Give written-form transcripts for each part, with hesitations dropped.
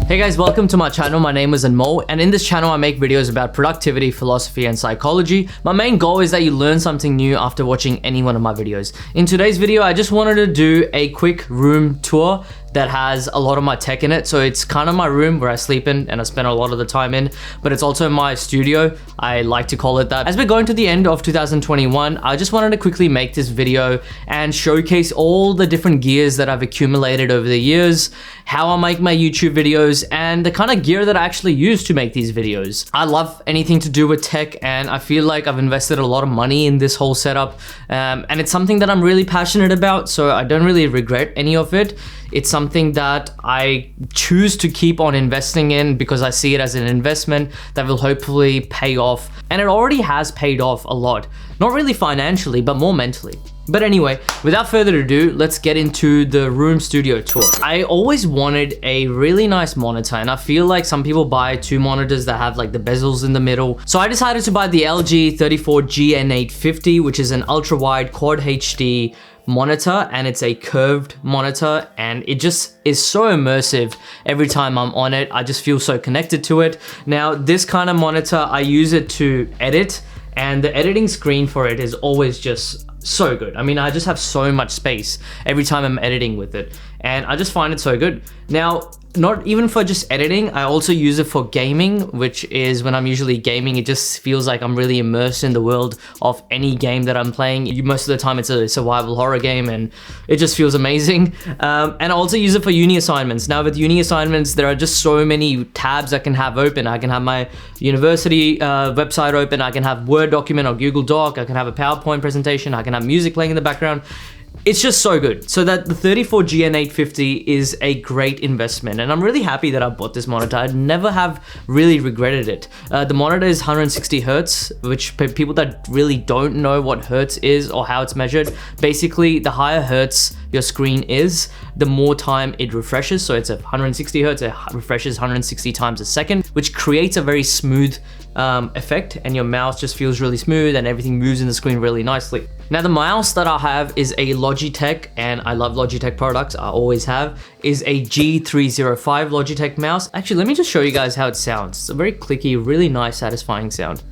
Hey guys, welcome to my channel. My name is Anmol, and in this channel I make videos about productivity, philosophy and psychology. My main goal is that you learn something new after watching any one of my videos. In today's video, I just wanted to do a quick room tour that has a lot of my tech in it. So it's kind of my room where I sleep in and I spend a lot of the time in, but it's also my studio. I like to call it that. As we're going to the end of 2021, I just wanted to quickly make this video and showcase all the different gears that I've accumulated over the years, how I make my YouTube videos, and the kind of gear that I actually use to make these videos. I love anything to do with tech, and I feel like I've invested a lot of money in this whole setup, and it's something that I'm really passionate about, so I don't really regret any of it. It's something that I choose to keep on investing in because I see it as an investment that will hopefully pay off. And it already has paid off a lot. Not really financially, but more mentally. But anyway, without further ado, let's get into the room studio tour. I always wanted a really nice monitor, and I feel like some people buy two monitors that have like the bezels in the middle. So I decided to buy the LG 34GN850, which is an ultra-wide quad HD monitor, and it's a curved monitor, and it just is so immersive every time I'm on it. I just feel so connected to it. Now, this kind of monitor, I use it to edit, and the editing screen for it is always just so good. I mean, I just have so much space every time I'm editing with it, and I just find it so good. Now, not even for just editing, I also use it for gaming, which is when I'm usually gaming, it just feels like I'm really immersed in the world of any game that I'm playing. Most of the time it's a survival horror game, and it just feels amazing. And I also use it for uni assignments. Now with uni assignments, there are just so many tabs I can have open. I can have my university website open, I can have Word document or Google Doc, I can have a PowerPoint presentation, I can have music playing in the background. It's just so good. So that the 34GN850 is a great investment, and I'm really happy that I bought this monitor. I never have really regretted it. The monitor is 160 Hertz, which people that really don't know what Hertz is or how it's measured, basically the higher Hertz your screen is, the more time it refreshes. So it's a 160 Hertz, it refreshes 160 times a second, which creates a very smooth effect, and your mouse just feels really smooth and everything moves in the screen really nicely. Now the mouse that I have is a Logitech, and I love Logitech products, I always have, is a G305 Logitech mouse. Actually, let me just show you guys how it sounds. It's a very clicky, really nice, satisfying sound.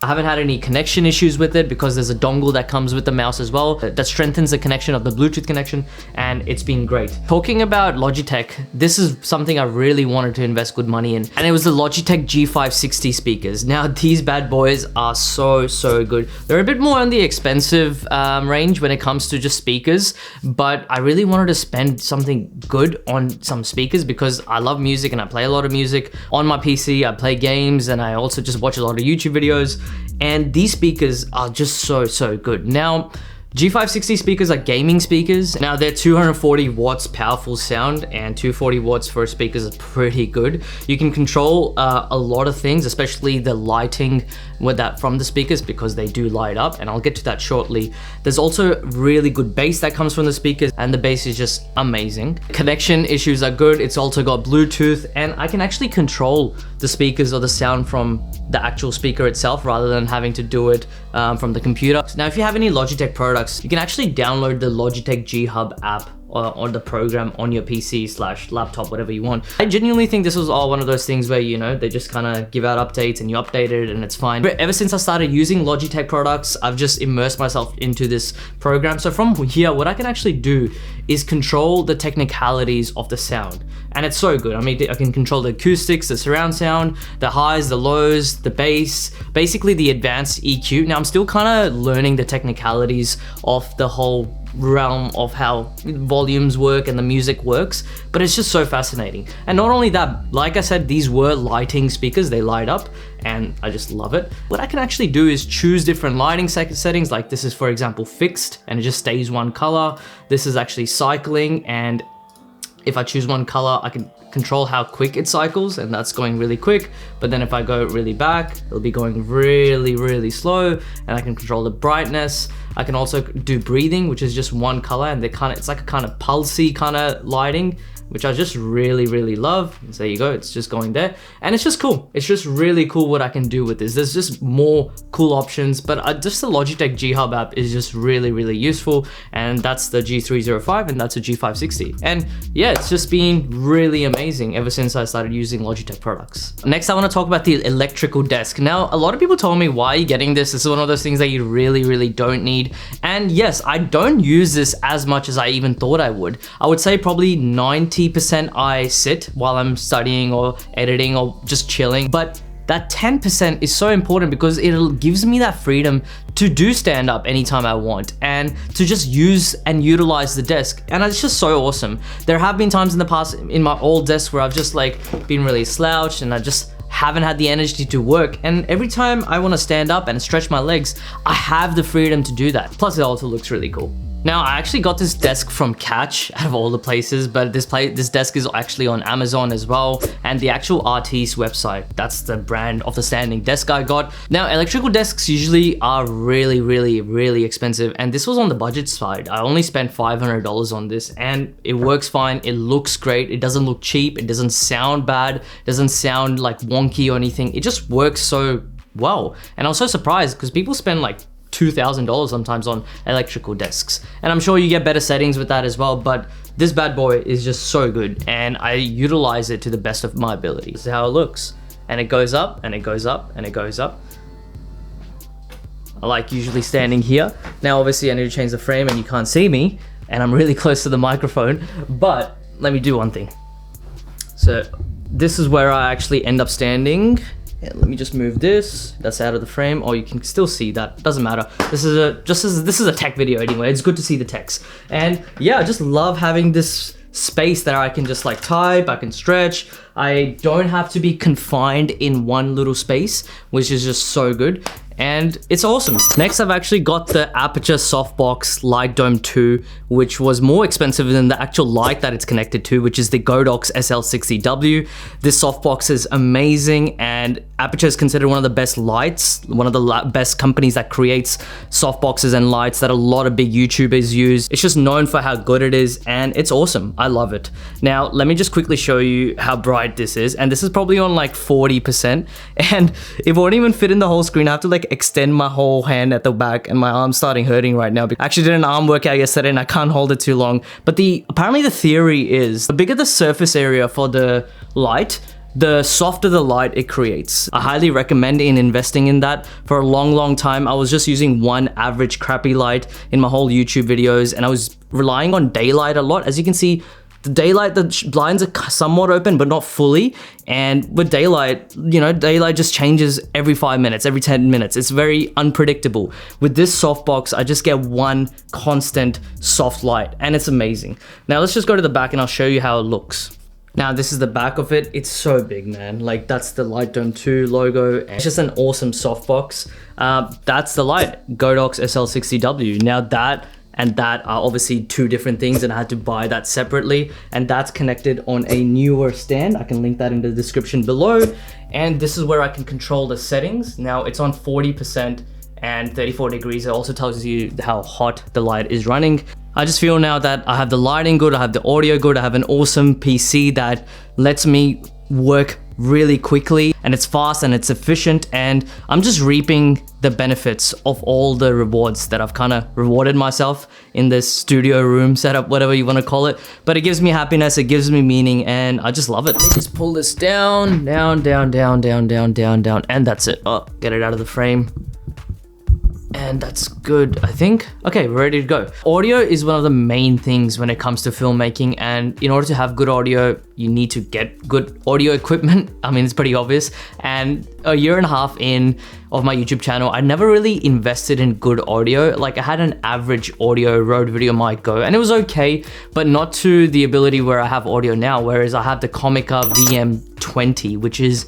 I haven't had any connection issues with it because there's a dongle that comes with the mouse as well that strengthens the connection of the Bluetooth connection, and it's been great. Talking about Logitech, this is something I really wanted to invest good money in, and it was the Logitech G560 speakers. Now these bad boys are so good. They're a bit more on the expensive range when it comes to just speakers, but I really wanted to spend something good on some speakers because I love music and I play a lot of music on my PC. I play games and I also just watch a lot of YouTube videos. And these speakers are just so good. Now, G560 speakers are gaming speakers. Now they're 240 watts powerful sound, and 240 watts for speakers is pretty good. You can control a lot of things, especially the lighting with that from the speakers, because they do light up, and I'll get to that shortly. There's also really good bass that comes from the speakers, and the bass is just amazing. Connection issues are good. It's also got Bluetooth, and I can actually control the speakers or the sound from the actual speaker itself rather than having to do it from the computer. Now, if you have any Logitech products, you can actually download the Logitech G Hub app on the program on your PC/laptop, whatever you want. I genuinely think this was all one of those things where, you know, they just kind of give out updates and you update it and it's fine. But ever since I started using Logitech products, I've just immersed myself into this program. So from here, what I can actually do is control the technicalities of the sound. And it's so good. I mean, I can control the acoustics, the surround sound, the highs, the lows, the bass, basically the advanced EQ. Now I'm still kind of learning the technicalities of the whole realm of how volumes work and the music works, but it's just so fascinating. And not only that, like I said, these were lighting speakers, they light up, and I just love it. What I can actually do is choose different lighting settings, like this is, for example, fixed, and it just stays one color. This is actually cycling, and if I choose one color, I can control how quick it cycles, and that's going really quick. But then if I go really back, it'll be going really slow, and I can control the brightness. I can also do breathing, which is just one color, and it's like a kind of pulsy kind of lighting. which I just really love. So there you go, it's just going there. And it's just cool. It's just really cool what I can do with this. There's just more cool options, but just the Logitech G Hub app is just really useful. And that's the G305 and that's a G560. And yeah, it's just been really amazing ever since I started using Logitech products. Next, I want to talk about the electrical desk. Now, a lot of people told me, why are you getting this? This is one of those things that you really don't need. And yes, I don't use this as much as I even thought I would. I would say probably 90% I sit while I'm studying or editing or just chilling, but that 10% is so important because it gives me that freedom to do stand up anytime I want and to just use and utilize the desk. And it's just so awesome. There have been times in the past in my old desk where I've just like been really slouched and I just haven't had the energy to work. And every time I want to stand up and stretch my legs, I have the freedom to do that. Plus it also looks really cool. Now, I actually got this desk from Catch out of all the places, but this desk is actually on Amazon as well, and the actual entice website. That's the brand of the standing desk I got. Now, electrical desks usually are really expensive, and this was on the budget side. I only spent $500 on this, and it works fine. It looks great. It doesn't look cheap. It doesn't sound bad. It doesn't sound like wonky or anything. It just works so well. And I was so surprised because people spend like $2,000 sometimes on electrical desks, and I'm sure you get better settings with that as well, but this bad boy is just so good and I utilize it to the best of my ability. This is how it looks, and it goes up and it goes up and it goes up. I like usually standing here. Now obviously I need to change the frame and you can't see me and I'm really close to the microphone, but let me do one thing. So this is where I actually end up standing. And let me just move this. That's out of the frame. Oh, you can still see that. Doesn't matter. This is a tech video anyway. It's good to see the text. And yeah, I just love having this space that I can just like type, I can stretch. I don't have to be confined in one little space, which is just so good. And it's awesome. Next, I've actually got the Aperture Softbox Light Dome 2, which was more expensive than the actual light that it's connected to, which is the Godox SL60W. This softbox is amazing, and Aperture is considered one of the best lights, one of the best companies that creates softboxes and lights that a lot of big YouTubers use. It's just known for how good it is, and it's awesome. I love it. Now, let me just quickly show you how bright this is, and this is probably on like 40%, and it won't even fit in the whole screen. I have to like extend my whole hand at the back, and my arm's starting hurting right now. I actually did an arm workout yesterday and I can't hold it too long. But apparently the theory is the bigger the surface area for the light, the softer the light it creates. I highly recommend investing in that. For a long time, I was just using one average crappy light in my whole YouTube videos, and I was relying on daylight a lot. As you can see, the daylight, the blinds are somewhat open, but not fully. And with daylight, you know, daylight just changes every 5 minutes, every 10 minutes. It's very unpredictable. With this softbox, I just get one constant soft light, and it's amazing. Now let's just go to the back and I'll show you how it looks. Now this is the back of it. It's so big, man. Like that's the Light Dome 2 logo. It's just an awesome softbox. That's the light, Godox SL60W. Now that and that are obviously two different things, and I had to buy that separately, and that's connected on a newer stand. I can link that in the description below, and this is where I can control the settings. Now it's on 40% and 34 degrees. It also tells you how hot the light is running. I just feel now that I have the lighting good, I have the audio good, I have an awesome PC that lets me work really quickly, and it's fast and it's efficient, and I'm just reaping the benefits of all the rewards that I've kind of rewarded myself in this studio room setup, whatever you want to call it. But it gives me happiness, it gives me meaning, and I just love it. Let me just pull this down, down, and that's it. Oh, get it out of the frame. And that's good, I think. Okay, we're ready to go. Audio is one of the main things when it comes to filmmaking, and in order to have good audio, you need to get good audio equipment. I mean, it's pretty obvious. And a year and a half in of my YouTube channel, I never really invested in good audio. Like I had an average audio Rode Video mic Go, and it was okay, but not to the ability where I have audio now, whereas I have the Comica VM20, which is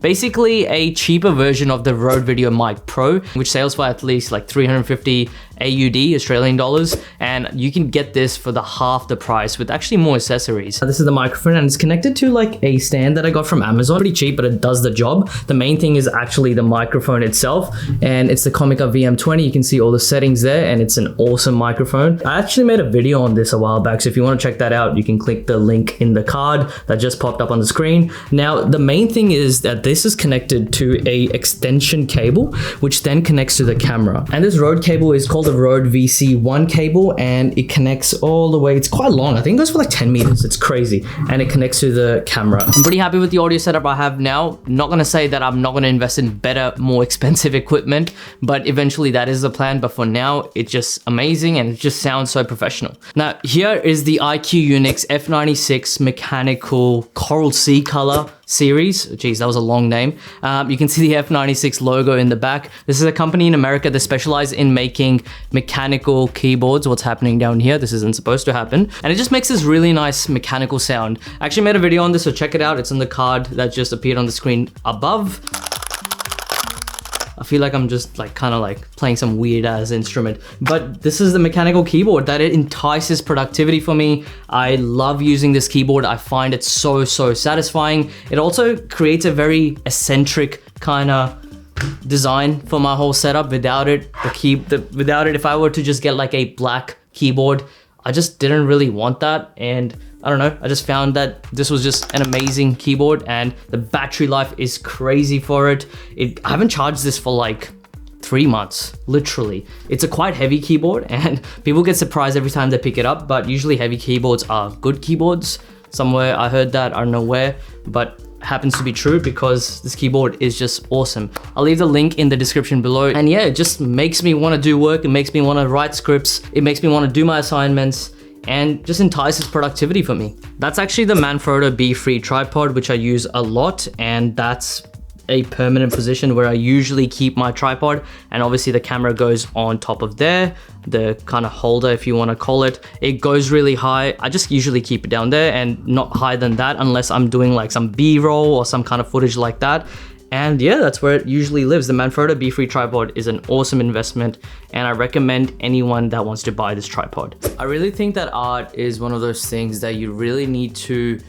basically a cheaper version of the Rode Video mic Pro, which sells for at least like $350, AUD, Australian dollars, and you can get this for the half the price with actually more accessories. This is the microphone, and it's connected to like a stand that I got from Amazon. Pretty cheap, but it does the job. The main thing is actually the microphone itself, and it's the Comica VM20. You can see all the settings there, and it's an awesome microphone. I actually made a video on this a while back, so if you want to check that out, you can click the link in the card that just popped up on the screen. Now, the main thing is that this is connected to a extension cable, which then connects to the camera. And this Rode cable is called a Rode VC1 cable, and it connects all the way. It's quite long. I think it goes for like 10 meters. It's crazy. And it connects to the camera. I'm pretty happy with the audio setup I have now. Not going to say that I'm not going to invest in better, more expensive equipment, but eventually that is the plan. But for now, it's just amazing, and it just sounds so professional. Now, here is the IQ Unix F96 mechanical Coral Sea color series. Geez, that was a long name. You can see the F96 logo in the back. This is a company in America that specializes in making mechanical keyboards. What's happening down here? This isn't supposed to happen. And it just makes this really nice mechanical sound. I actually made a video on this, so check it out. It's in the card that just appeared on the screen above. I feel like I'm just like kind of like playing some weird ass instrument, but this is the mechanical keyboard that it entices productivity for me. I love using this keyboard. I find it so satisfying. It also creates a very eccentric kind of design for my whole setup. Without it, if I were to just get like a black keyboard, I just didn't really want that. And I don't know, I just found that this was just an amazing keyboard, and the battery life is crazy for it. I haven't charged this for like 3 months, literally. It's a quite heavy keyboard, and people get surprised every time they pick it up, but usually heavy keyboards are good keyboards. Somewhere I heard that, I don't know where, but happens to be true because this keyboard is just awesome. I'll leave the link in the description below. And yeah, it just makes me want to do work. It makes me want to write scripts. It makes me want to do my assignments, and just entices productivity for me. That's actually the Manfrotto B3 tripod, which I use a lot, and that's a permanent position where I usually keep my tripod, and obviously the camera goes on top of there, the kind of holder if you want to call it. It goes really high. I just usually keep it down there and not higher than that unless I'm doing like some B-roll or some kind of footage like that. And yeah, that's where it usually lives. The Manfrotto B3 tripod is an awesome investment, and I recommend anyone that wants to buy this tripod. I really think that art is one of those things that you really need to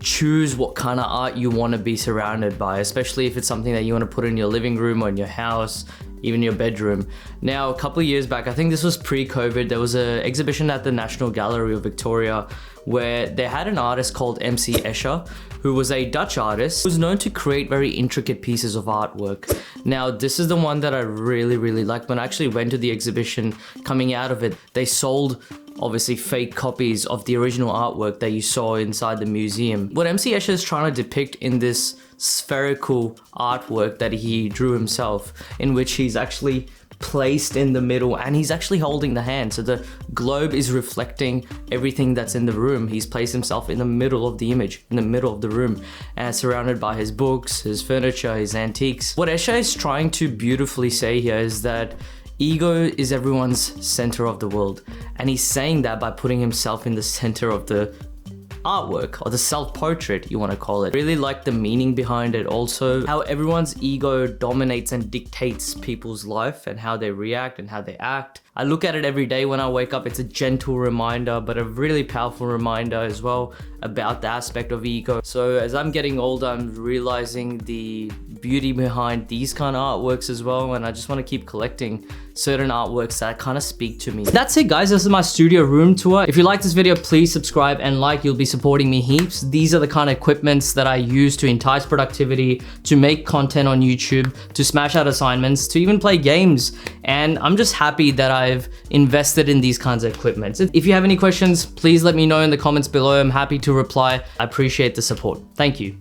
choose what kind of art you want to be surrounded by, especially if it's something that you want to put in your living room or in your house, even your bedroom. Now, a couple of years back, I think this was pre-COVID, there was an exhibition at the National Gallery of Victoria where they had an artist called MC Escher, who was a Dutch artist who's known to create very intricate pieces of artwork. Now, this is the one that I really liked. When I actually went to the exhibition, coming out of it, they sold obviously fake copies of the original artwork that you saw inside the museum. What MC Escher is trying to depict in this spherical artwork that he drew himself, in which he's actually placed in the middle and he's actually holding the hand, so the globe is reflecting everything that's in the room. He's placed himself in the middle of the image, in the middle of the room, and surrounded by his books, his furniture, his antiques. What Escher is trying to beautifully say here is that ego is everyone's center of the world, and he's saying that by putting himself in the center of the artwork, or the self-portrait you want to call it. Really like the meaning behind it, also how everyone's ego dominates and dictates people's life and how they react and how they act. I look at it every day when I wake up. It's a gentle reminder, but a really powerful reminder as well about the aspect of ego. So as I'm getting older, I'm realizing the beauty behind these kind of artworks as well, and I just want to keep collecting certain artworks that kind of speak to me. That's it, guys. This is my studio room tour. If you like this video, please subscribe and like. You'll be supporting me heaps. These are the kind of equipments that I use to entice productivity, to make content on YouTube, to smash out assignments, to even play games. And I'm just happy that I've invested in these kinds of equipment. If you have any questions, please let me know in the comments below. I'm happy to reply. I appreciate the support. Thank you.